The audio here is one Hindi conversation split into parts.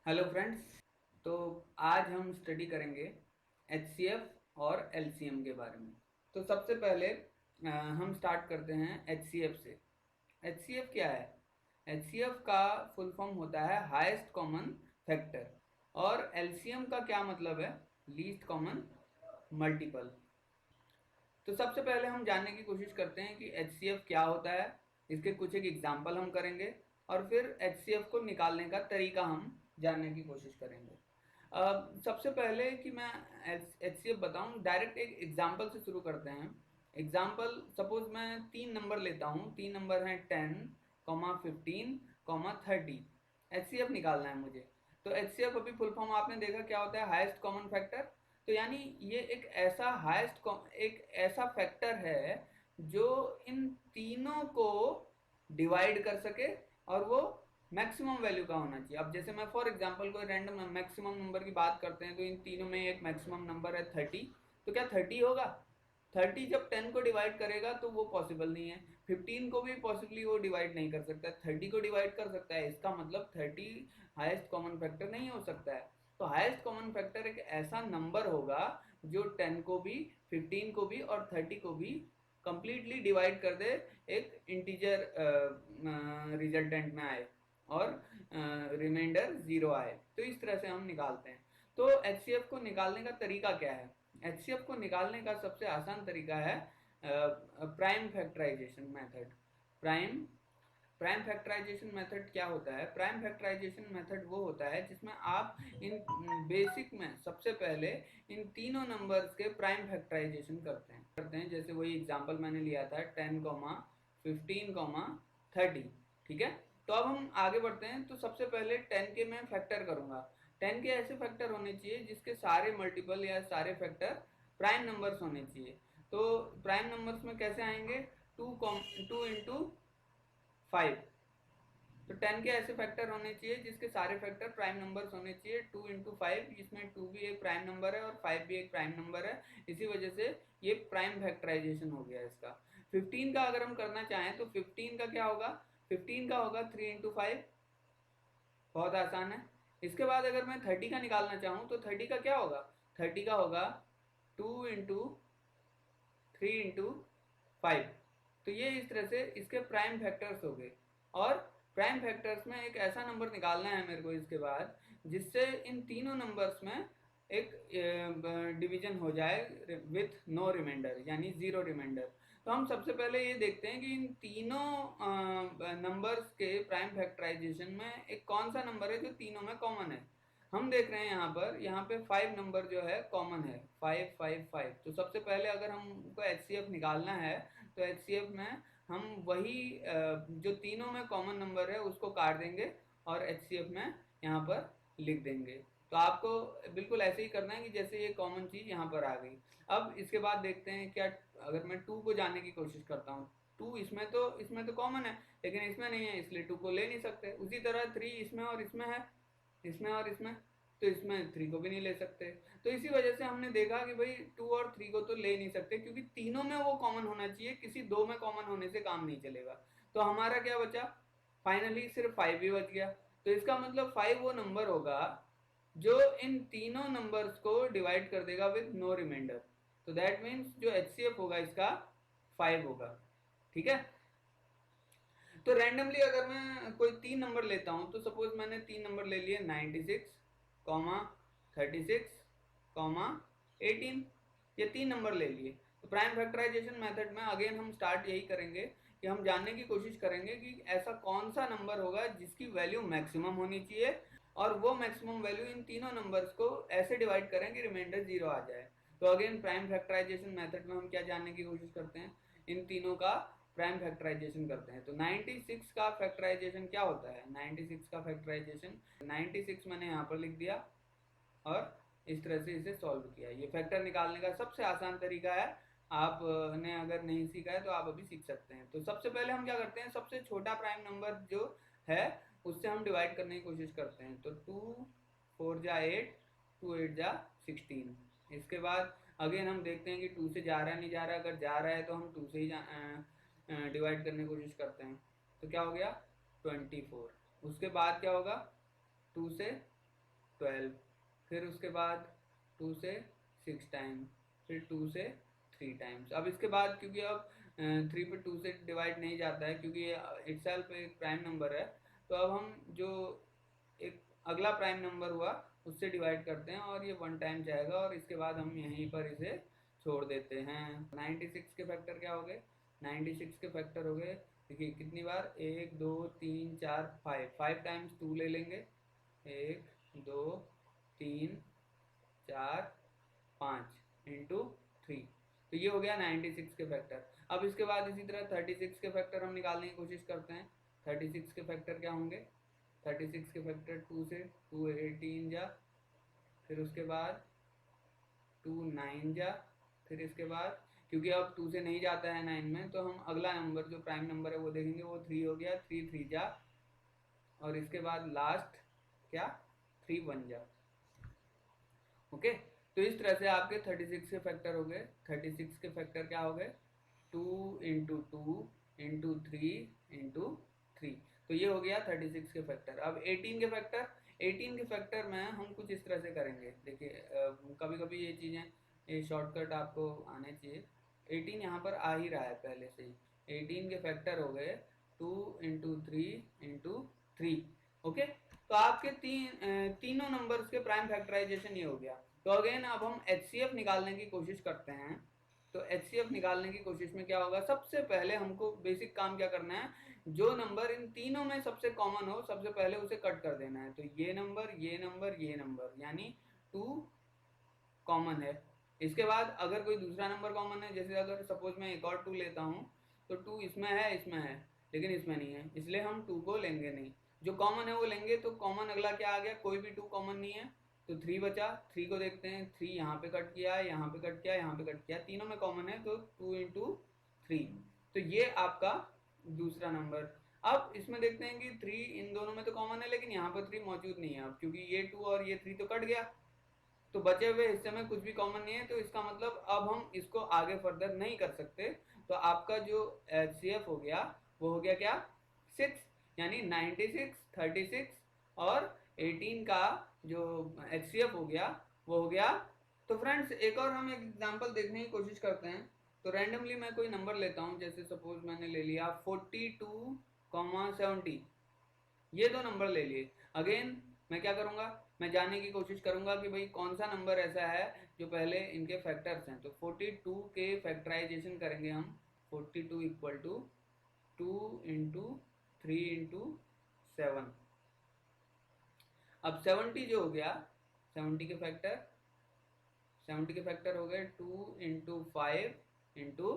Hello friends. तो आज हम स्टडी करेंगे एचसीएफ और एलसीएम के बारे में। तो सबसे पहले हम स्टार्ट करते हैं एचसीएफ से। एचसीएफ क्या है? एचसीएफ का फुल फॉर्म होता है हाईएस्ट कॉमन फैक्टर, और एलसीएम का क्या मतलब है? Least common multiple. तो सबसे पहले हम जानने की कोशिश करते हैं कि एचसीएफ क्या होता है। इसके कुछ एक एग्जाम्पल हम करेंगे और फिर एचसीएफ को निकालने का तरीका हम जानने की कोशिश करेंगे। सबसे पहले कि मैं एचसीएफ बताऊं, डायरेक्ट एक एग्जाम्पल से शुरू करते हैं। एग्जाम्पल, सपोज मैं तीन नंबर लेता हूँ। तीन नंबर हैं 10, 15, 30। एचसीएफ निकालना है मुझे। तो एचसीएफ अभी फुल फॉर्म आपने देखा क्या होता है, हाईएस्ट कॉमन फैक्टर। तो यानी ये एक ऐसा फैक्टर है जो इन तीनों को डिवाइड कर सके, और वो मैक्सिमम वैल्यू का होना चाहिए। अब जैसे मैं फॉर एग्जांपल कोई रैंडम मैक्सिमम नंबर की बात करते हैं, तो इन तीनों में एक मैक्सिमम नंबर है 30। तो क्या 30 होगा? 30 जब 10 को डिवाइड करेगा तो वो पॉसिबल नहीं है। 15 को भी पॉसिबली वो डिवाइड नहीं कर सकता, 30 को डिवाइड कर सकता है। इसका मतलब 30 हाईएस्ट कॉमन फैक्टर नहीं हो सकता है। तो हाईएस्ट कॉमन फैक्टर एक ऐसा नंबर होगा जो 10 को भी, 15 को भी और 30 को भी कंप्लीटली डिवाइड कर दे, एक इंटीजर रिजल्टेंट में आए और रिमाइंडर 0 आए। तो इस तरह से हम निकालते हैं। तो एचसीएफ को निकालने का तरीका क्या है? एचसीएफ को निकालने का सबसे आसान तरीका है prime factorisation method. Prime prime factorisation method क्या होता है? प्राइम फैक्टराइजेशन मेथड वो होता है जिसमें आप इन बेसिक में सबसे पहले इन तीनों नंबर्स के प्राइम फैक्टराइजेशन करते हैं। जैसे वही एग्जांपल मैंने लिया था 10, 15, 30। ठीक है। तो अब हम आगे बढ़ते हैं। तो सबसे पहले 10 के मैं फैक्टर करूंगा। 10 के ऐसे फैक्टर होने चाहिए जिसके सारे मल्टीपल या सारे फैक्टर प्राइम नंबर्स होने चाहिए। तो प्राइम नंबर्स में कैसे आएंगे? Two into 5। तो 10 के ऐसे फैक्टर होने चाहिए जिसके सारे फैक्टर प्राइम नंबर्स होने चाहिए। 2 इंटू 5, इसमें 2 भी एक प्राइम नंबर है और 5 भी एक प्राइम नंबर है। इसी वजह से ये प्राइम फैक्टराइजेशन हो गया इसका। 15 का अगर हम करना चाहें तो 15 का क्या होगा? 15 का होगा 3 इंटू 5। बहुत आसान है। इसके बाद अगर मैं 30 का निकालना चाहूँ तो 30 का क्या होगा? 30 का होगा 2 इंटू 3 इंटू 5। तो ये इस तरह से इसके प्राइम फैक्टर्स हो गए। और प्राइम फैक्टर्स में एक ऐसा नंबर निकालना है मेरे को इसके बाद जिससे इन तीनों नंबर्स में एक डिवीजन हो जाए विथ नो रिमाइंडर, यानी जीरो रिमाइंडर। तो हम सबसे पहले ये देखते हैं कि इन तीनों नंबर्स के प्राइम फैक्टराइजेशन में एक कौन सा नंबर है जो तीनों में कॉमन है। हम देख रहे हैं यहाँ पे 5 नंबर जो है कॉमन है, 5 5 5। तो सबसे पहले अगर हमको एचसीएफ निकालना है तो एचसीएफ में हम वही जो तीनों में कॉमन नंबर है उसको काट देंगे और एचसीएफ में यहाँ पर लिख देंगे। तो आपको बिल्कुल ऐसे ही करना है कि जैसे ये कॉमन चीज यहाँ पर आ गई। अब इसके बाद देखते हैं क्या, अगर मैं 2 को जानने की कोशिश करता हूँ। 2 इसमें तो कॉमन है, लेकिन इसमें नहीं है, इसलिए 2 को ले नहीं सकते। उसी तरह 3 इसमें और इसमें है, इसमें और इसमें, तो इसमें 3 को भी नहीं ले सकते। तो इसी वजह से हमने देखा कि भाई 2 और 3 को तो ले नहीं सकते, क्योंकि तीनों में वो कॉमन होना चाहिए, किसी दो में कॉमन होने से काम नहीं चलेगा। तो हमारा क्या बचा? फाइनली सिर्फ 5 ही बच गया। तो इसका मतलब 5 वो नंबर होगा जो इन तीनों नंबर्स को डिवाइड कर देगा विद नो रिमाइंडर। तो दैट मीन्स जो एचसीएफ होगा इसका 5 होगा। ठीक है। तो रैंडमली अगर मैं कोई 3 नंबर लेता हूं, तो सपोज मैंने 3 नंबर ले लिए 96, 36, 18। ये 3 नंबर ले लिए। तो प्राइम फैक्टराइजेशन मेथड में अगेन हम स्टार्ट यही करेंगे कि हम जानने की कोशिश करेंगे कि ऐसा कौन सा नंबर होगा जिसकी वैल्यू मैक्सिमम होनी चाहिए, और वो मैक्सिमम वैल्यू इन तीनों नंबर्स को ऐसे डिवाइड करें कि रिमाइंडर 0 आ जाए। तो अगेन प्राइम फैक्टराइजेशन मेथड में हम क्या जानने की कोशिश करते हैं? इन तीनों का प्राइम फैक्टराइजेशन करते हैं। तो 96 का फैक्टराइजेशन क्या होता है? 96 का फैक्टराइजेशन, 96 मैंने यहाँ पर लिख दिया और इस तरह से इसे सॉल्व किया। ये फैक्टर निकालने का सबसे आसान तरीका है। आपने अगर नहीं सीखा है तो आप अभी सीख सकते हैं। तो सबसे पहले हम क्या करते हैं, सबसे छोटा प्राइम नंबर जो है उससे हम डिवाइड करने की कोशिश करते हैं। तो 2 4 जा 8, 2 8 जा 16। इसके बाद अगेन हम देखते हैं कि 2 से जा रहा है नहीं जा रहा है। अगर जा रहा है तो हम 2 से ही डिवाइड करने की कोशिश करते हैं। तो क्या हो गया? 24। उसके बाद क्या होगा? 2 से 12, फिर उसके बाद 2 से 6 टाइम्स, फिर 2 से 3 टाइम्स। अब इसके बाद क्योंकि अब 3 पे 2 से डिवाइड नहीं जाता है क्योंकि ये इटसेल्फ एक प्राइम नंबर है, तो अब हम जो एक अगला प्राइम नंबर हुआ उससे डिवाइड करते हैं और ये 1 टाइम जाएगा और इसके बाद हम यहीं पर इसे छोड़ देते हैं। 96 के फैक्टर क्या हो गए? 96 के फैक्टर हो गए, देखिए कितनी बार, 1 2 3 4 5 टाइम्स 2 ले लेंगे, 1 2 3 4 5 इंटू 3, तो ये हो गया 96 के फैक्टर। अब इसके बाद इसी तरह 36 के फैक्टर हम निकालने की कोशिश करते हैं। 36 के फैक्टर क्या होंगे? 36 के फैक्टर 2 से 2 18 जा, फिर उसके बाद 2 9 जा, फिर इसके बाद क्योंकि अब 2 से नहीं जाता है 9 में, तो हम अगला नंबर जो प्राइम नंबर है वो देखेंगे, वो 3 हो गया, 3 3 जा, और इसके बाद लास्ट क्या, 3 1 जा। ओके, तो इस तरह से आपके 36 के फैक्टर हो गए। 36 के फैक्टर क्या हो गए? 2 इंटू 2 इंटू 3 इंटू 3, तो ये हो गया 36 के फैक्टर। अब 18 के फैक्टर, 18 के फैक्टर में हम कुछ इस तरह से करेंगे, देखिए कभी कभी ये चीज़ें, ये शॉर्टकट आपको आने चाहिए। 18 यहाँ पर आ ही रहा है पहले से ही। 18 के फैक्टर हो गए 2 इंटू 3 इंटू 3। ओके, तो आपके तीनों नंबर्स के प्राइम फैक्टराइजेशन ये हो गया। तो अगेन अब हम HCF निकालने की कोशिश करते हैं। तो HCF निकालने की कोशिश में क्या होगा, सबसे पहले हमको बेसिक काम क्या करना है, जो नंबर इन तीनों में सबसे कॉमन हो सबसे पहले उसे कट कर देना है। तो ये नंबर, ये नंबर, ये नंबर, यानी 2 कॉमन है। इसके बाद अगर कोई दूसरा नंबर कॉमन है, जैसे अगर सपोज मैं एक और 2 लेता हूँ, तो 2 इसमें है, इसमें है, लेकिन इसमें नहीं है, इसलिए हम 2 को लेंगे नहीं, जो कॉमन है वो लेंगे। तो कॉमन अगला क्या आ गया, कोई भी 2 कॉमन नहीं है, तो 3 बचा। 3 को देखते हैं, 3 यहाँ पे कट किया, यहाँ पे कट किया, यहाँ पे कट किया, तीनों में कॉमन है, तो 2 इंटू 3, तो ये आपका दूसरा नंबर। अब इसमें देखते हैं कि 3 इन दोनों में तो कॉमन है, लेकिन यहाँ पर 3 मौजूद नहीं है अब, क्योंकि ये 2 और ये 3 तो कट गया, तो बचे हुए हिस्से में कुछ भी कॉमन नहीं है, तो इसका मतलब अब हम इसको आगे फर्दर नहीं कर सकते। तो आपका जो HCF हो गया वो हो गया क्या, 6, यानी 96, 36 और 18 का जो HCF हो गया वो हो गया। तो फ्रेंड्स एक और हम एक एग्जांपल देखने की कोशिश करते हैं। तो रैंडमली मैं कोई नंबर लेता हूँ, जैसे सपोज मैंने ले लिया 42, 70, ये दो नंबर ले लिए। अगेन मैं क्या करूंगा, मैं जानने की कोशिश करूंगा कि भाई कौन सा नंबर ऐसा है जो पहले इनके फैक्टर्स हैं। तो 42 के फैक्टराइजेशन करेंगे हम। 42 इक्वल टू 2 इंटू 3 इंटू 7। अब 70 जो हो गया, 70 के फैक्टर, 70 के फैक्टर हो गए 2 इंटू 5 इंटू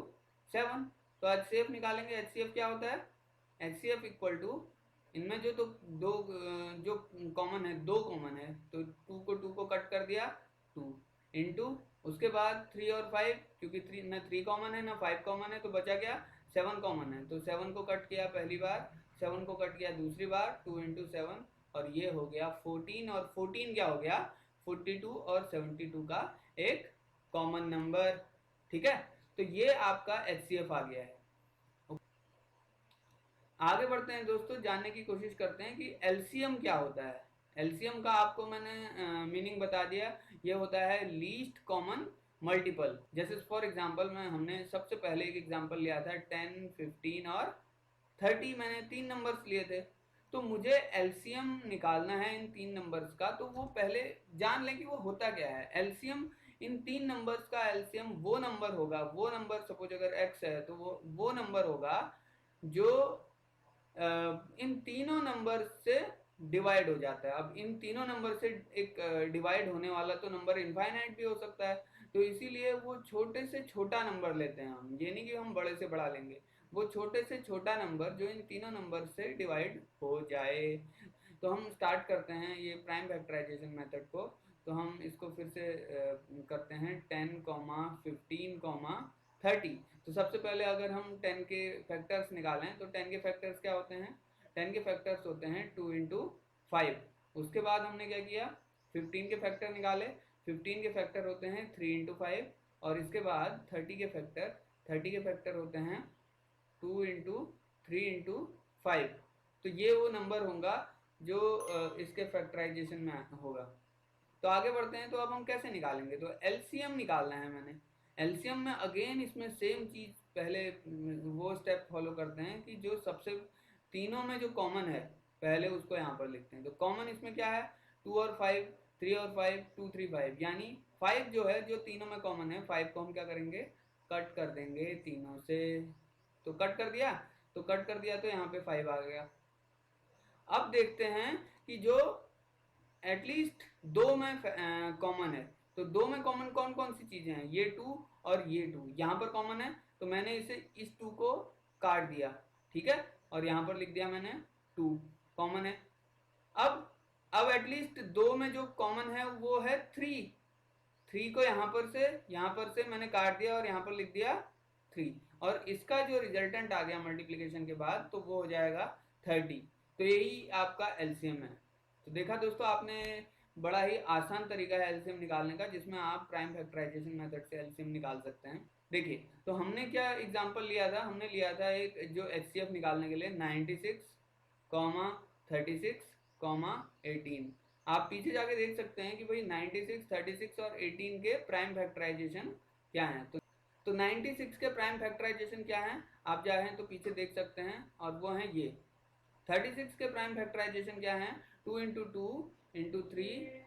7। तो HCF निकालेंगे। HCF क्या होता है, HCF इक्वल टू, इनमें जो तो दो जो कॉमन है, 2 कॉमन है, तो 2 को कट कर दिया 2 इंटू, उसके बाद 3 और 5, क्योंकि 3 ना 3 कॉमन है ना 5 कॉमन है, तो बचा क्या, 7 कॉमन है, तो 7 को कट किया पहली बार, 7 को कट किया दूसरी बार, 2 इंटू 7, और ये हो गया 14। और 14 क्या हो गया, 42 और 72 का एक कॉमन नंबर। ठीक है, तो ये आपका HCF आ गया है। आगे बढ़ते हैं दोस्तों, जानने की कोशिश करते हैं कि एलसीएम क्या होता है। एलसीएम का आपको मैंने मीनिंग बता दिया, ये होता है लीस्ट कॉमन मल्टीपल। जैसे फॉर एग्जांपल में हमने सबसे पहले एक एग्जांपल लिया था 10, 15 और 30, मैंने 3 नंबर्स लिए थे। तो मुझे एलसीएम निकालना है इन 3 नंबर्स का, तो वो पहले जान लें कि वो होता क्या है। एलसीएम, इन 3 नंबर्स का एलसीएम वो नंबर होगा, वो नंबर सपोज अगर x है तो वो नंबर होगा जो इन तीनों नंबर से डिवाइड हो जाता है। अब इन तीनों नंबर से एक डिवाइड होने वाला तो नंबर इनफाइनाइट भी हो सकता है, तो इसीलिए वो छोटे से छोटा नंबर लेते हैं हम, ये नहीं कि हम बड़े से बड़ा लेंगे, वो छोटे से छोटा नंबर जो इन तीनों नंबर से डिवाइड हो जाए। तो हम स्टार्ट करते हैं ये प्राइम फैक्टराइजेशन मेथड को। तो हम इसको फिर से करते हैं 10, 15, 30। तो सबसे पहले अगर हम 10 के फैक्टर्स निकालें तो 10 के फैक्टर्स क्या होते हैं, 10 के फैक्टर्स होते हैं 2 इंटू 5। उसके बाद हमने क्या किया, 15 के फैक्टर निकाले, 15 के फैक्टर होते हैं 3 इंटू 5। और इसके बाद 30 के फैक्टर होते हैं 2 इंटू 3 इंटू 5। तो ये वो नंबर होगा जो इसके फैक्टराइजेशन में होगा। तो आगे बढ़ते हैं। तो अब हम कैसे निकालेंगे, तो एलसीएम निकालना है मैंने। एलसीएम में अगेन इसमें सेम चीज, पहले वो स्टेप फॉलो करते हैं कि जो सबसे तीनों में जो कॉमन है पहले उसको यहाँ पर लिखते हैं। तो कॉमन इसमें क्या है, 2 और 5, 3 और 5, 2 3 5, यानी 5 जो है जो तीनों में कॉमन है, 5 को हम क्या करेंगे, कट कर देंगे तीनों से। तो कट कर दिया, तो कट कर दिया तो यहाँ पे 5 आ गया। अब देखते हैं कि जो एटलीस्ट दो में कॉमन है, तो दो में कॉमन कौन कौन सी चीजें हैं, ये 2 और ये 2 यहाँ पर कॉमन है, तो मैंने इसे इस 2 को काट दिया, ठीक है, और यहाँ पर लिख दिया मैंने 2 कॉमन है। अब एटलीस्ट दो में जो कॉमन है वो है 3 को यहाँ पर से मैंने काट दिया और यहाँ पर लिख दिया 3, और इसका जो रिजल्टेंट आ गया मल्टीप्लिकेशन के बाद तो वो हो जाएगा 30। तो यही आपका एलसीएम है। तो देखा दोस्तों आपने, बड़ा ही आसान तरीका है एलसीएम निकालने का, जिसमें आप प्राइम फैक्टराइजेशन मेथड से एलसीएम निकाल सकते हैं। देखिए तो हमने क्या एग्जांपल लिया था, हमने लिया था एक जो एचसीएफ निकालने के लिए 96, 36, 18। आप पीछे जाके देख सकते हैं कि भाई 96, 36 और 18 के प्राइम फैक्टराइजेशन क्या है। तो 96 के प्राइम फैक्टराइजेशन क्या है, आप चाहें तो पीछे देख सकते हैं, और वो है ये। 36 के प्राइम फैक्टराइजेशन क्या है, 2 इंटू 2 इंटू 3।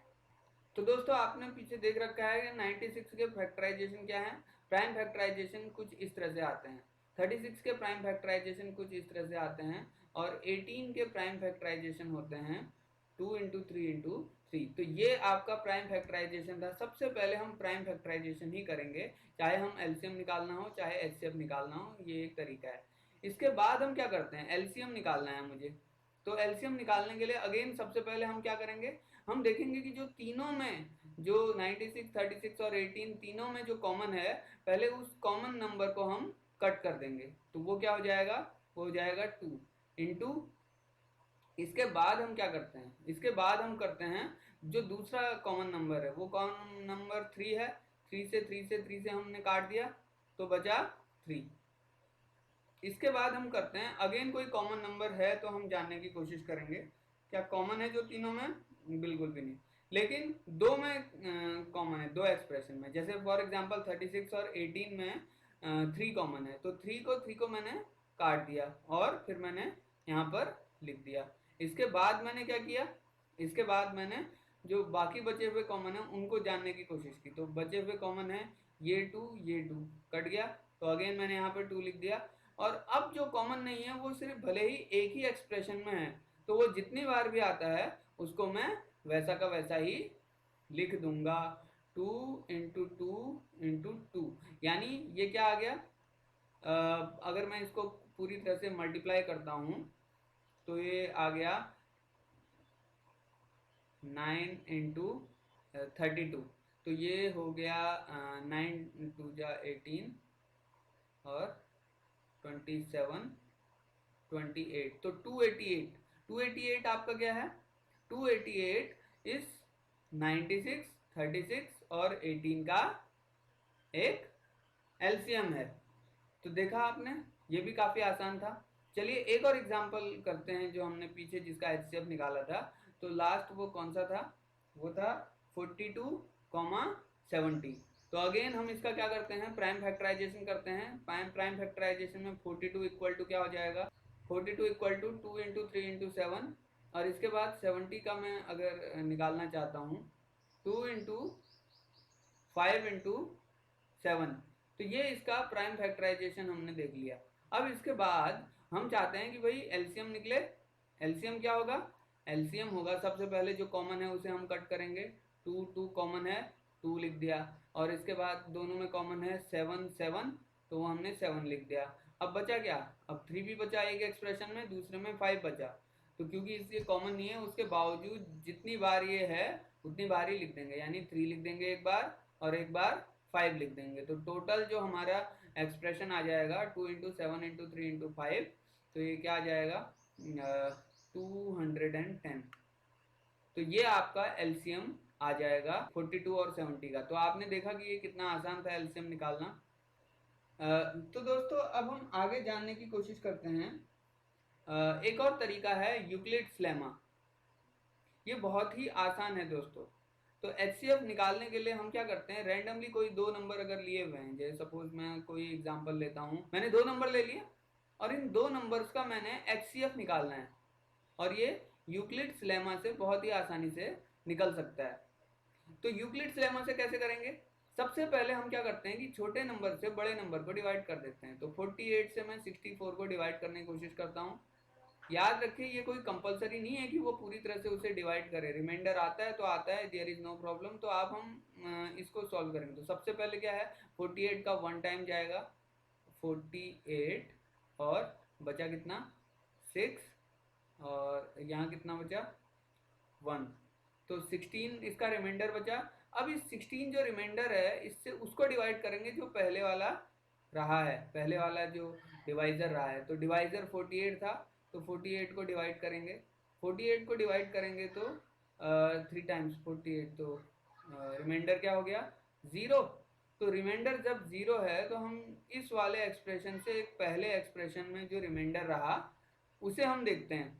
तो दोस्तों आपने पीछे देख रखा है कि 96 के फैक्टराइजेशन क्या है, प्राइम फैक्टराइजेशन कुछ इस तरह से आते हैं, 36 के प्राइम फैक्टराइजेशन कुछ इस तरह से आते हैं, और 18 के प्राइम फैक्टराइजेशन होते हैं 2 इंटू 3 इंटू 3। तो ये आपका प्राइम फैक्टराइजेशन था। सबसे पहले हम प्राइम फैक्टराइजेशन ही करेंगे, चाहे हम एलसीएम निकालना हो चाहे एचसीएफ निकालना हो, ये एक तरीका है। इसके बाद हम क्या करते हैं, एलसीएम निकालना है मुझे। तो एलसीएम निकालने के लिए अगेन सबसे पहले हम क्या करेंगे, हम देखेंगे कि जो तीनों में जो 96, 36 और 18 तीनों में जो कॉमन है, पहले उस कॉमन नंबर को हम कट कर देंगे। तो वो क्या हो जाएगा, वो हो जाएगा 2 इंटू, इसके बाद हम क्या करते हैं, इसके बाद हम करते हैं जो दूसरा कॉमन नंबर है, वो कॉमन नंबर 3 है, 3 से हमने काट दिया तो बचा 3। इसके बाद हम करते हैं अगेन कोई कॉमन नंबर है तो हम जानने की कोशिश करेंगे क्या कॉमन है जो तीनों में, बिल्कुल भी नहीं, लेकिन दो में कॉमन है, दो एक्सप्रेशन में। जैसे फॉर एग्जांपल 36 और 18 में 3 कॉमन है, तो 3 को मैंने काट दिया और फिर मैंने यहाँ पर लिख दिया। इसके बाद मैंने क्या किया, इसके बाद मैंने जो बाकी बचे हुए कॉमन है उनको जानने की कोशिश की। तो बचे हुए कॉमन है ये 2 कट गया, तो अगेन मैंने यहाँ पर 2 लिख दिया। और अब जो कॉमन नहीं है वो सिर्फ भले ही एक ही एक्सप्रेशन में है, तो वो जितनी बार भी आता है उसको मैं वैसा का वैसा ही लिख दूंगा, 2 इंटू 2 इंटू 2। यानी ये क्या आ गया, अगर मैं इसको पूरी तरह से मल्टीप्लाई करता हूँ तो ये आ गया 9 इंटू 32। तो ये हो गया 9 2 जा 18 और 27 28, तो 288 आपका क्या है, 288 इस 96, 36 और 18 का एक एलसीएम है। तो देखा आपने, ये भी काफी आसान था। चलिए एक और एग्जांपल करते हैं जो हमने पीछे जिसका एचसीएफ निकाला था। तो लास्ट वो कौन सा था, वो था 42,70। तो अगेन हम इसका क्या करते हैं, प्राइम फैक्टराइजेशन करते हैं। प्राइम फैक्टराइजेशन में 42 इक्वल टू क्या हो जाएगा, 42 इक्वल टू 2 इंटू 3 इंटू 7, और इसके बाद 70 का मैं अगर निकालना चाहता हूँ 2 इंटू 5 इंटू 7। तो ये इसका प्राइम फैक्टराइजेशन हमने देख लिया। अब इसके बाद हम चाहते हैं कि भाई एलसीएम निकले। एलसीएम क्या होगा, एलसीएम होगा सबसे पहले जो कॉमन है उसे हम कट करेंगे, 2 कॉमन है 2 लिख दिया, और इसके बाद दोनों में कॉमन है 7 तो वो हमने 7 लिख दिया। अब बचा क्या, अब 3 भी बचा एक एक्सप्रेशन में, दूसरे में 5 बचा। तो क्योंकि इसके कॉमन नहीं है उसके बावजूद जितनी बार ये है उतनी बार ही लिख देंगे, यानी 3 लिख देंगे एक बार और एक बार 5 लिख देंगे। तो टोटल जो हमारा एक्सप्रेशन आ जाएगा 2 इंटू 7 इंटू 3 इंटू 5, तो ये क्या आ जाएगा 210। तो ये आपका एलसीएम आ जाएगा 42 और 70 का। तो आपने देखा कि ये कितना आसान था एलसीएम निकालना। तो दोस्तों अब हम आगे जानने की कोशिश करते हैं। एक और तरीका है यूक्लिड्स लेमा। ये बहुत ही आसान है दोस्तों। तो HCF निकालने के लिए हम क्या करते हैं, रैंडमली कोई दो नंबर अगर लिए हुए हैं, जैसे सपोज मैं कोई एग्जांपल लेता हूँ, मैंने दो नंबर ले लिए और इन दो नंबर्स का मैंने HCF निकालना है, और ये यूक्लिड्स लेमा से बहुत ही आसानी से निकल सकता है। तो यूक्लिड्स लेमा से कैसे करेंगे, सबसे पहले हम क्या करते हैं कि छोटे नंबर से बड़े नंबर को डिवाइड कर देते हैं। तो 48 से मैं 64 को डिवाइड करने की कोशिश करता हूँ। याद रखिए ये कोई कंपलसरी नहीं है कि वो पूरी तरह से उसे डिवाइड करे, रिमाइंडर आता है तो आता है, देयर इज नो प्रॉब्लम। तो आप हम इसको सॉल्व करेंगे। तो सबसे पहले क्या है, 48 का 1 टाइम जाएगा 48, और बचा कितना 6, और यहाँ कितना बचा 1, तो 16 इसका रिमाइंडर बचा। अब इस 16 जो रिमाइंडर है इससे उसको डिवाइड करेंगे जो पहले वाला रहा है, पहले वाला जो डिवाइजर रहा है। तो डिवाइजर 48 था, तो 48 को डिवाइड करेंगे, 48 को डिवाइड करेंगे तो 3 टाइम्स 48, तो रिमाइंडर क्या हो गया 0। तो रिमाइंडर जब 0 है तो हम इस वाले एक्सप्रेशन से एक पहले एक्सप्रेशन में जो रिमाइंडर रहा उसे हम देखते हैं।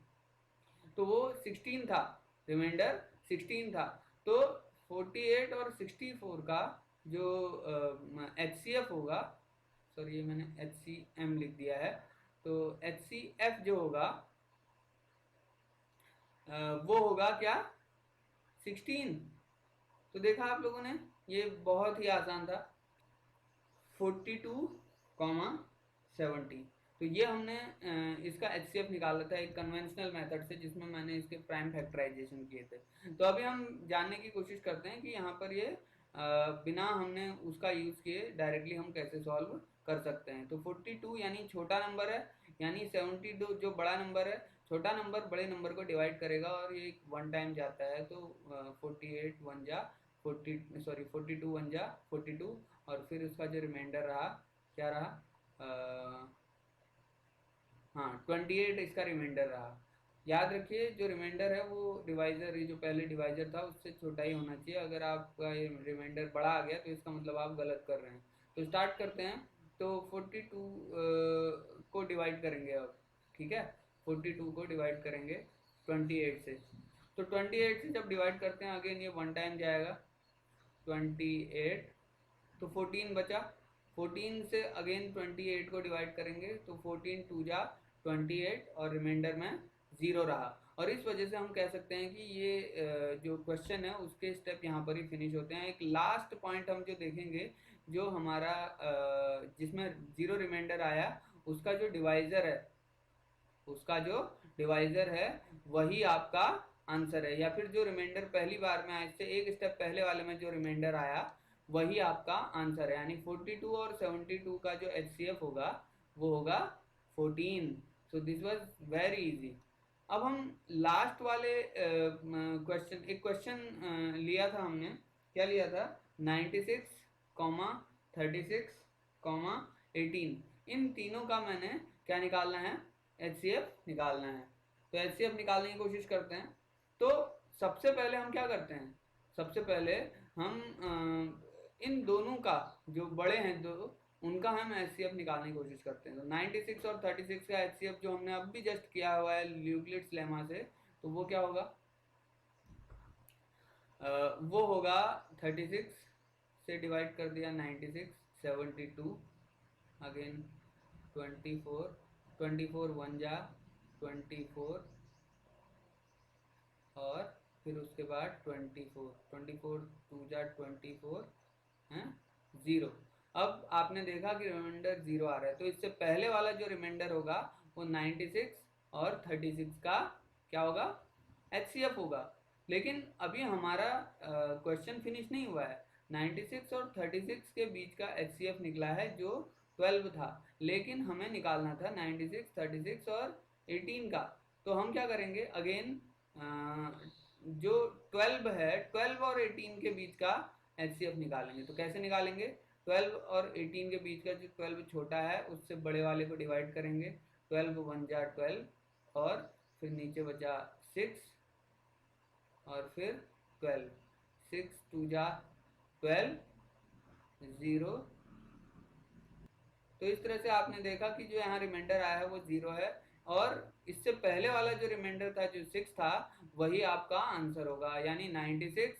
तो वो 16 था, रिमाइंडर 16 था। तो 48 और 64 का जो HCF होगा, सॉरी ये मैंने HCM लिख दिया है, तो HCF जो होगा वो होगा क्या 16। तो देखा आप लोगों ने, ये बहुत ही आसान था, 42,70। तो ये हमने इसका HCF निकाला था एक कन्वेंशनल मेथड से, जिसमें मैंने इसके प्राइम फैक्टराइजेशन किए थे। तो अभी हम जानने की कोशिश करते हैं कि यहाँ पर ये बिना हमने उसका यूज़ किए डायरेक्टली हम कैसे सॉल्व कर सकते हैं। तो 42 यानी छोटा नंबर है, यानी 72 जो बड़ा नंबर है, छोटा नंबर बड़े नंबर को डिवाइड करेगा और ये 1 टाइम जाता है। तो 48 1 जा 40, सॉरी 42 1 जा 42, और फिर उसका जो रिमाइंडर रहा क्या रहा, हाँ 28 इसका रिमाइंडर रहा। याद रखिए जो रिमाइंडर है वो डिवाइजर, ये जो पहले डिवाइजर था उससे छोटा ही होना चाहिए। अगर आपका ये रिमाइंडर बड़ा आ गया तो इसका मतलब आप गलत कर रहे हैं। तो स्टार्ट करते हैं। तो 42 को डिवाइड करेंगे अब, ठीक है, 42 को डिवाइड करेंगे 28 से। तो 28 से जब डिवाइड करते हैं अगेन ये 1 टाइम जाएगा 28, तो 14 बचा, 14 से अगेन 28 को डिवाइड करेंगे तो 14 2 जा 28, और रिमाइंडर में 0 रहा। और इस वजह से हम कह सकते हैं कि ये जो क्वेश्चन है उसके स्टेप यहाँ पर ही फिनिश होते हैं। एक लास्ट पॉइंट हम जो देखेंगे, जो हमारा जिसमें 0 रिमाइंडर आया उसका जो डिवाइजर है, उसका जो डिवाइजर है वही आपका आंसर है, या फिर जो रिमाइंडर पहली बार में आया, इससे एक स्टेप पहले वाले में जो रिमाइंडर आया वही आपका आंसर है। यानी 42 और 72 का जो HCF होगा वो होगा 14। So this was very easy. अब हम लास्ट वाले क्वेश्चन, एक क्वेश्चन लिया था हमने, क्या लिया था 96, 36, 18, इन तीनों का मैंने क्या निकालना है, HCF निकालना है। तो HCF निकालने की कोशिश करते हैं। तो सबसे पहले हम क्या करते हैं, सबसे पहले हम इन दोनों का जो बड़े हैं दो, उनका हम HCF निकालने की कोशिश करते हैं। तो 96 और 36 का HCF जो हमने अब भी जस्ट किया हुआ है यूक्लिड्स लेमा से, तो वो क्या होगा, वो होगा 36 से डिवाइड कर दिया 96, 72, अगेन 24, 24 1 जा 24, और फिर उसके बाद 24, 24 2 जा 24 हैं 0। अब आपने देखा कि रिमाइंडर 0 आ रहा है, तो इससे पहले वाला जो रिमाइंडर होगा वो 96 और 36 का क्या होगा, HCF होगा। लेकिन अभी हमारा क्वेश्चन फिनिश नहीं हुआ है। 96 और 36 के बीच का HCF निकला है जो 12 था, लेकिन हमें निकालना था 96, 36 और 18 का। तो हम क्या करेंगे, अगेन जो 12 है, 12 और 18 के बीच का HCF निकालेंगे। तो कैसे निकालेंगे, 12 और 18 के बीच का जो 12 छोटा है उससे बड़े वाले को डिवाइड करेंगे, 12 1 जा 12, और फिर नीचे बचा 6, और फिर 12, 6 2 जा 12, 0। तो इस तरह से आपने देखा कि जो यहाँ रिमाइंडर आया है वो 0 है, और इससे पहले वाला जो रिमाइंडर था जो 6 था वही आपका आंसर होगा। यानी 96,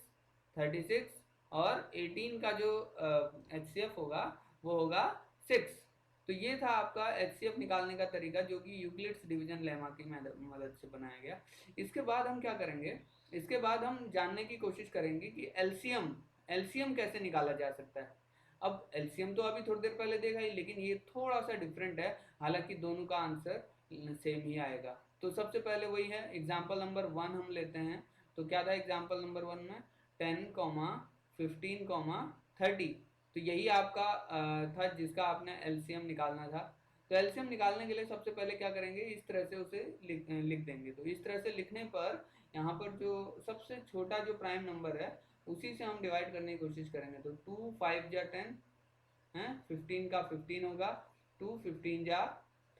36 और 18 का जो HCF होगा वो होगा 6। तो ये था आपका HCF निकालने का तरीका, जो कि यूक्लिड्स डिवीजन लेमा की मदद से बनाया गया। इसके बाद हम क्या करेंगे, इसके बाद हम जानने की कोशिश करेंगे कि एलसीएम कैसे निकाला जा सकता है। अब एलसीएम तो अभी थोड़ी देर पहले देखा ही, लेकिन ये थोड़ा सा डिफरेंट है, हालांकि दोनों का आंसर सेम ही आएगा। तो सबसे पहले वही है, एग्जाम्पल नंबर 1 हम लेते हैं। तो क्या था एग्जाम्पल नंबर 1 में 10, 15, 30। तो यही आपका था जिसका आपने एलसीएम निकालना था। तो एलसीएम निकालने के लिए सबसे पहले क्या करेंगे, इस तरह से उसे लिख देंगे। तो इस तरह से लिखने पर यहाँ पर जो सबसे छोटा जो प्राइम नंबर है उसी से हम डिवाइड करने की कोशिश करेंगे। तो 2 5 जा 10 है, 15 का 15 होगा, 2 15 जा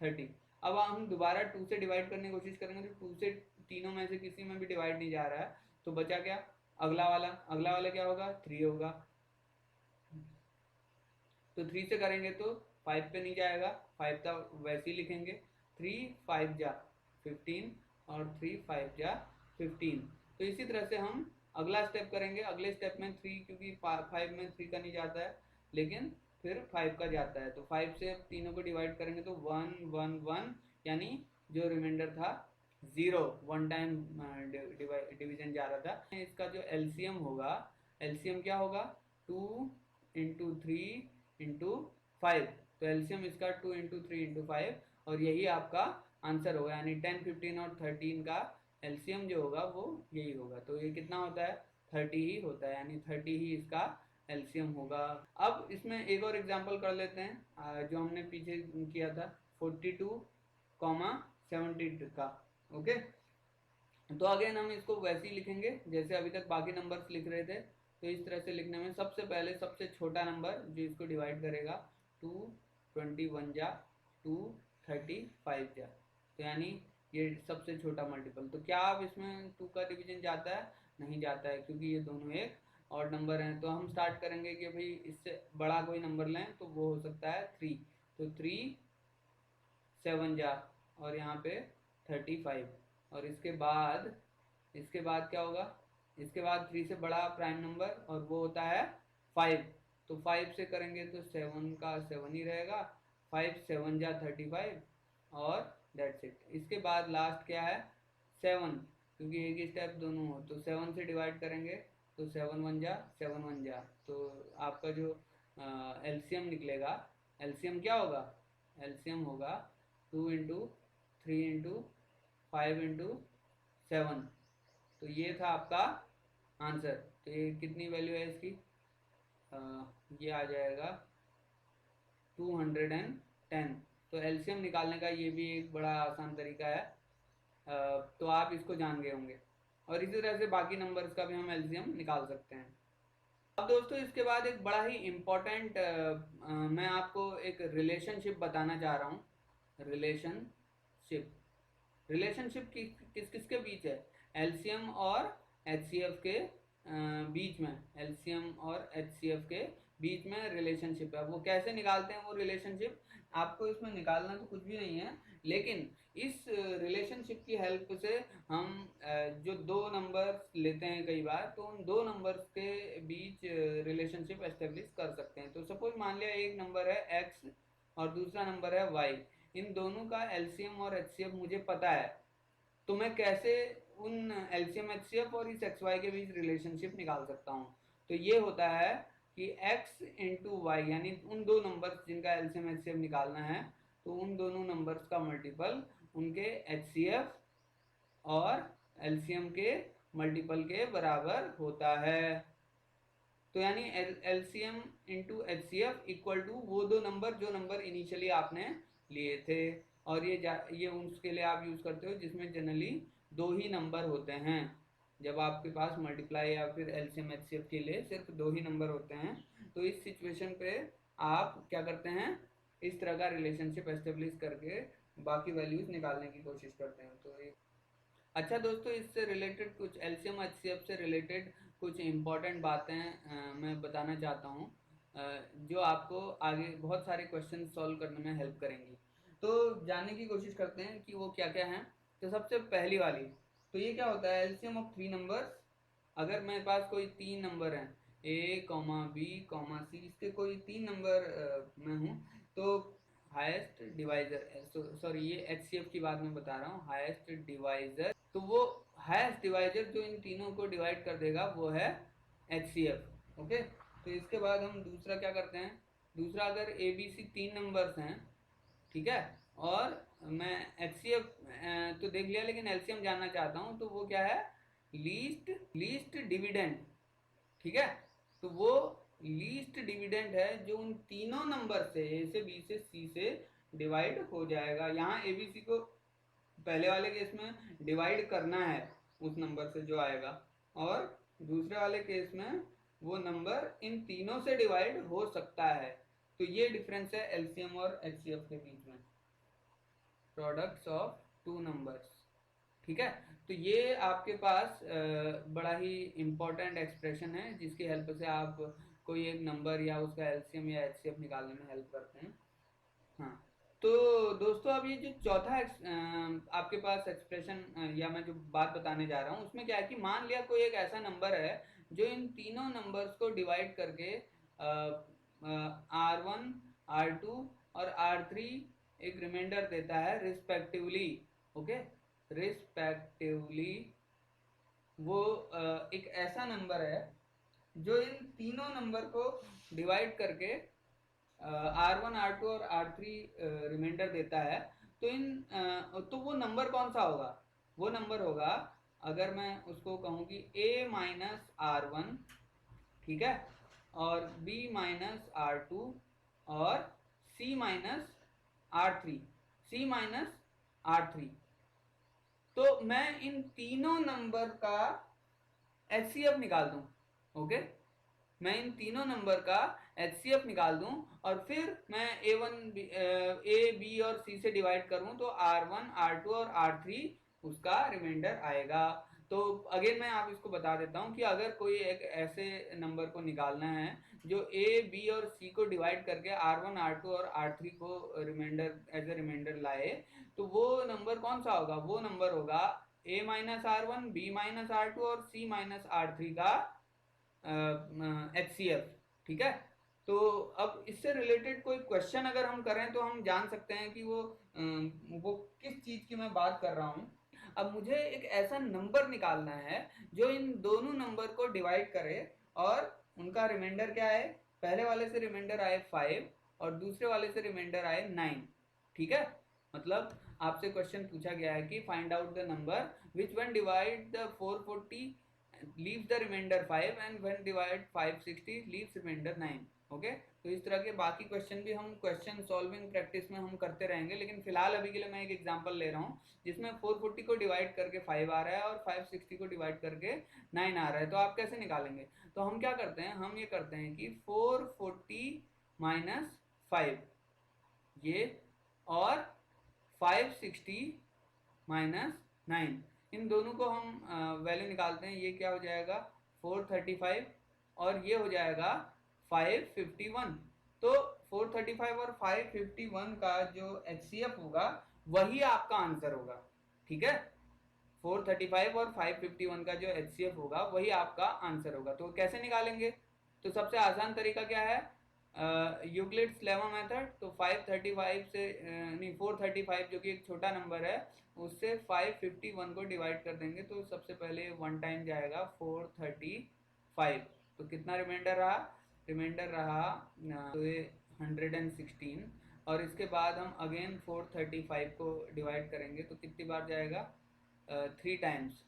30। अब हम दोबारा 2 से डिवाइड करने की कोशिश करेंगे, तो 2 से तीनों में से किसी में भी डिवाइड नहीं जा रहा है, तो बचा क्या, अगला वाला क्या होगा, 3 होगा। तो 3 से करेंगे तो 5 पे नहीं जाएगा, 5 तो वैसे ही लिखेंगे, 3 5 जा 15 और 3 5 जा 15। तो इसी तरह से हम अगला स्टेप करेंगे। अगले स्टेप में 3, क्योंकि 5 में 3 का नहीं जाता है, लेकिन फिर 5 का जाता है। तो 5 से तीनों को डिवाइड करेंगे तो 1 1 1, यानी जो रिमाइंडर था 0, 1 टाइम डिवीजन जा रहा था। इसका जो एलसीएम होगा, एलसीएम क्या होगा, 2 इंटू 3 इंटू 5। तो एलसीएम इसका 2 इंटू 3 इंटू 5, और यही आपका आंसर होगा, यानी 10 15 और 13 का एलसीएम जो होगा वो यही होगा। तो ये कितना होता है, 30 ही होता है, यानी 30 ही इसका एलसीएम होगा। अब इसमें एक और एग्जांपल कर लेते हैं जो हमने पीछे किया था, 42, 70 का। ओके, तो अगेन हम इसको वैसे ही लिखेंगे जैसे अभी तक बाकी नंबर्स लिख रहे थे। तो इस तरह से लिखने में सबसे पहले सबसे छोटा नंबर जो इसको डिवाइड करेगा, 2 21 जा 2 35 जा, तो यानी ये सबसे छोटा मल्टीपल। तो क्या अब इसमें 2 का डिवीजन जाता है, नहीं जाता है, क्योंकि ये दोनों एक और नंबर हैं। तो हम स्टार्ट करेंगे कि भाई इससे बड़ा कोई नंबर लें, तो वो हो सकता है 3। तो 3 7 जा और यहाँ पे 35, और इसके बाद क्या होगा, इसके बाद 3 से बड़ा प्राइम नंबर और वो होता है 5। तो 5 से करेंगे तो 7 का 7 ही रहेगा, 5 7 जा 35, और दैट्स इट। इसके बाद लास्ट क्या है, 7, क्योंकि एक ही स्टेप दोनों हो, तो 7 से डिवाइड करेंगे तो 7 1 जा 7 1 जा। तो आपका जो एलसीएम निकलेगा, एलसीएम क्या होगा, एलसीएम होगा 2 इंटू 3 इंटू 5 इंटू 7। तो ये था आपका आंसर। तो ये कितनी वैल्यू है इसकी, ये आ जाएगा 210। तो एलसीएम निकालने का ये भी एक बड़ा आसान तरीका है, तो आप इसको जान गए होंगे। और इसी तरह से बाकी नंबर्स का भी हम एलसीएम निकाल सकते हैं। अब दोस्तों इसके बाद एक बड़ा ही इम्पोर्टेंट मैं आपको एक रिलेशनशिप बताना चाह रहा हूँ। रिलेशनशिप, रिलेशनशिप किस किस के बीच है, एलसीएम और एचसीएफ के बीच में, एलसीएम और एचसीएफ के बीच में रिलेशनशिप है। वो कैसे निकालते हैं वो रिलेशनशिप, आपको इसमें निकालना तो कुछ भी नहीं है, लेकिन इस रिलेशनशिप की हेल्प से हम जो दो नंबर्स लेते हैं कई बार, तो उन दो नंबर्स के बीच रिलेशनशिप एस्टेब्लिश कर सकते हैं। तो सपोज मान लिया एक नंबर है एक्स और दूसरा नंबर है वाई, इन दोनों का एलसीएम और एचसीएफ मुझे पता है, तो मैं कैसे उन एलसीएम एचसीएफ और इस एक्स वाई के बीच रिलेशनशिप निकाल सकता हूँ। तो ये होता है कि x इंटू वाई, यानी उन दो नंबर्स जिनका एलसीएम एचसीएफ निकालना है, तो उन दोनों नंबर्स का मल्टीपल उनके एचसीएफ और एलसीएम के मल्टीपल के बराबर होता है। तो यानी LCM into HCF equal to वो दो नंबर जो नंबर इनिशियली आपने लिए थे, और ये उसके लिए आप यूज करते हो जिसमें जनरली दो ही नंबर होते हैं। जब आपके पास मल्टीप्लाई या फिर एलसीएम एचसीएफ के लिए सिर्फ दो ही नंबर होते हैं, तो इस सिचुएशन पे आप क्या करते हैं, इस तरह का रिलेशनशिप एस्टेब्लिश करके बाकी वैल्यूज निकालने की कोशिश करते हैं। तो अच्छा दोस्तों, इससे रिलेटेड कुछ एलसीएम एचसीएफ से रिलेटेड कुछ इम्पॉर्टेंट बातें मैं बताना चाहता हूँ, जो आपको आगे बहुत सारे क्वेश्चन सॉल्व करने में हेल्प करेंगी। तो जानने की कोशिश करते हैं कि वो क्या क्या हैं। तो सबसे पहली वाली, तो ये क्या होता है, एलसीएम ऑफ थ्री नंबर्स अगर मेरे पास कोई 3 नंबर हैं, ए कॉमा बी कॉमा सी, इसके कोई 3 नंबर में हूँ, तो हाईएस्ट डिवाइजर, सॉरी ये एचसीएफ की बात मैं बता रहा हूँ, हाईएस्ट डिवाइजर, तो वो हाईएस्ट डिवाइजर जो इन तीनों को डिवाइड कर देगा वो है एचसीएफ। ओके, तो इसके बाद हम दूसरा क्या करते हैं, दूसरा अगर ए बी सी 3 नंबर्स हैं, ठीक है, और मैं एचसीएफ तो देख लिया, लेकिन एलसीएम जानना चाहता हूँ, तो वो क्या है, लीस्ट डिविडेंड। ठीक है, तो वो लीस्ट डिविडेंड है जो उन तीनों नंबर से, ए से बी से सी से डिवाइड हो जाएगा। यहाँ ए बी सी को पहले वाले केस में डिवाइड करना है उस नंबर से जो आएगा, और दूसरे वाले केस में वो नंबर इन तीनों से डिवाइड हो सकता है। तो ये डिफरेंस है एलसीएम और एचसीएफ के बीच में, प्रोडक्ट्स ऑफ टू नंबर्स। ठीक है, तो ये आपके पास बड़ा ही इम्पोर्टेंट एक्सप्रेशन है जिसकी हेल्प से आप कोई एक नंबर या उसका एलसीएम या एचसीएफ निकालने में हेल्प करते हैं। हाँ, तो दोस्तों अब ये जो चौथा आपके पास एक्सप्रेशन या मैं जो बात बताने जा रहा हूँ उसमें क्या है कि मान लिया कोई एक ऐसा नंबर है जो इन तीनों नंबर्स को डिवाइड करके R1, R2 और R3 एक रिमाइंडर देता है रिस्पेक्टिवली। ओके, रिस्पेक्टिवली वो एक ऐसा नंबर है जो इन तीनों नंबर को डिवाइड करके R1, R2 और R3 रिमाइंडर देता है। तो तो वो नंबर कौन सा होगा, वो नंबर होगा, अगर मैं उसको कहूँ कि a माइनस R1, ठीक है, और b माइनस R2 और c minus R3, c minus R3, तो मैं इन तीनों नंबर का एचसीएफ निकाल दूं। ओके, मैं इन तीनों नंबर का एचसीएफ निकाल दूं और फिर मैं ए बी और सी से डिवाइड करूं तो R1, R2 और R3 उसका रिमाइंडर आएगा। तो अगेन मैं आप इसको बता देता हूं कि अगर कोई एक ऐसे नंबर को निकालना है जो ए बी और सी को डिवाइड करके R1, R2 और R3 को रिमाइंडर एज ए रिमाइंडर लाए, तो वो नंबर कौन सा होगा, वो नंबर होगा a minus R1, b minus R2 और c माइनस R3 का HCF। ठीक है, तो अब इससे रिलेटेड कोई क्वेश्चन अगर हम करें तो हम जान सकते हैं कि वो किस चीज की मैं बात कर रहा हूँ। अब मुझे एक ऐसा नंबर निकालना है जो इन दोनों नंबर को डिवाइड करे और उनका रिमाइंडर क्या है, पहले वाले से रिमाइंडर आए 5 और दूसरे वाले से रिमाइंडर आए 9। ठीक है, मतलब आपसे क्वेश्चन पूछा गया है कि find out the number which one divide the 440 leaves the remainder 5 and when divide 560 leaves remainder 9। Okay, तो इस तरह के बाकी क्वेश्चन भी हम क्वेश्चन सॉल्विंग प्रैक्टिस में हम करते रहेंगे, लेकिन फिलहाल अभी के लिए मैं एक एग्जांपल ले रहा हूँ जिसमें 440 को डिवाइड करके 5 आ रहा है और 560 को डिवाइड करके 9 आ रहा है। तो आप कैसे निकालेंगे, तो हम क्या करते हैं, हम ये करते हैं कि 440 माइनस 5 ये, और 560 माइनस 9, इन दोनों को हम वैल्यू निकालते हैं। ये क्या हो जाएगा 435 और ये हो जाएगा 551। तो 435 और 551 का जो HCF होगा वही आपका आंसर होगा। ठीक है, 435 और 551 का जो HCF होगा वही आपका आंसर होगा। तो कैसे निकालेंगे, तो सबसे आसान तरीका क्या है, यूक्लिड्स लेमा मेथड। तो 535 से नहीं 435 जो कि एक छोटा नंबर है उससे 551 को डिवाइड कर देंगे, तो सबसे पहले 1 टाइम जाएगा 435, तो कितना रिमाइंडर रहा, रिमाइंडर रहा तो ये 116, और इसके बाद हम अगेन 435 को डिवाइड करेंगे तो कितनी बार जाएगा, 3 टाइम्स,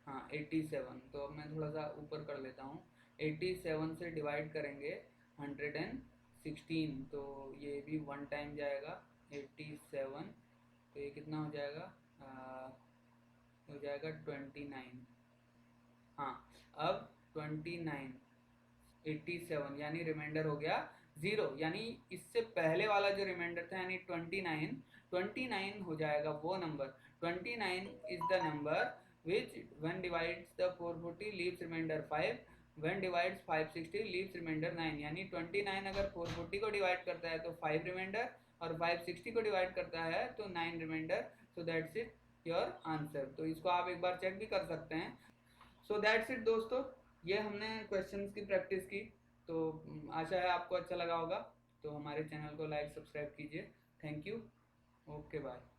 हाँ 87। तो अब मैं थोड़ा सा ऊपर कर लेता हूँ, 87 से डिवाइड करेंगे 116, तो ये भी 1 टाइम जाएगा 87, तो ये कितना हो जाएगा, हो जाएगा 29। हाँ, अब 29 87 यानी रिमाइंडर हो गया 0, यानी इससे पहले वाला जो रिमाइंडर था यानी 29 हो जाएगा वो number. 29 is the number which when divides the 440 leaves remainder 5, when divides 560 leaves remainder 9। यानी 29 अगर 440 को डिवाइड करता है तो 5 रिमाइंडर, और 560 को डिवाइड करता है तो 9 remainder. So that's it your answer. तो इसको आप एक बार चेक भी कर सकते हैं। सो दैट्स इट दोस्तों, ये हमने क्वेश्चंस की प्रैक्टिस की। तो आशा है आपको अच्छा लगा होगा। तो हमारे चैनल को लाइक सब्सक्राइब कीजिए। Thank you. Okay bye.